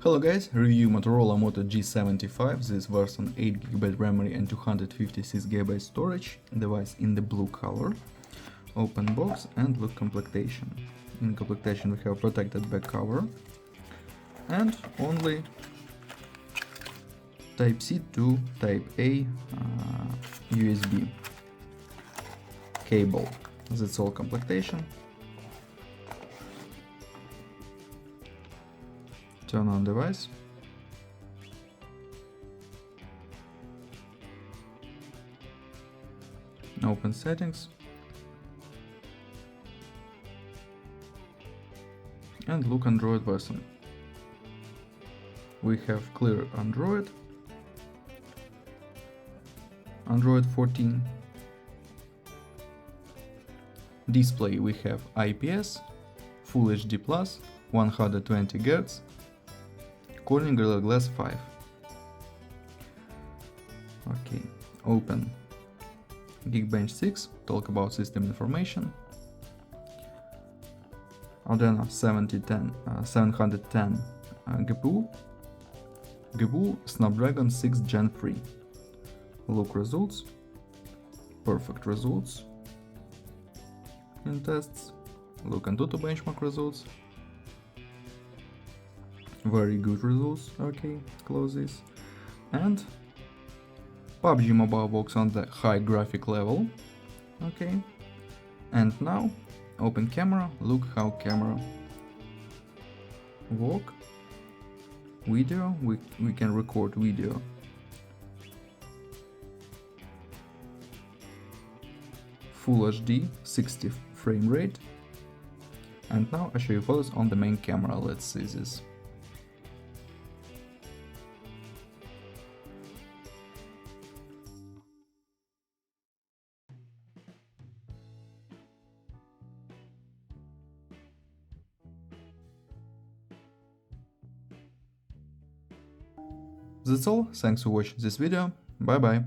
Hello guys, review Motorola Moto G75, this version 8GB memory and 256GB storage, device in the blue color. Open box and look completion. In completion we have protected back cover and only Type-C to Type-A USB cable. That's all completion. Turn on device. Open settings. And look Android version. We have clear Android 14. Display we have IPS, Full HD+, 120 Hz, Corning Gorilla Glass 5. Okay, open Geekbench 6, talk about system information. Adreno 710 GPU, Snapdragon 6 Gen 3. Look results, perfect results in tests. Look Antutu benchmark results, very good results. Okay, close this. And PUBG Mobile works on the high graphic level. Okay, and now open camera, look how camera work. Video, we can record video. Full HD 60 frame rate. And now I show you photos on the main camera. Let's see this. That's all, thanks for watching this video, bye bye.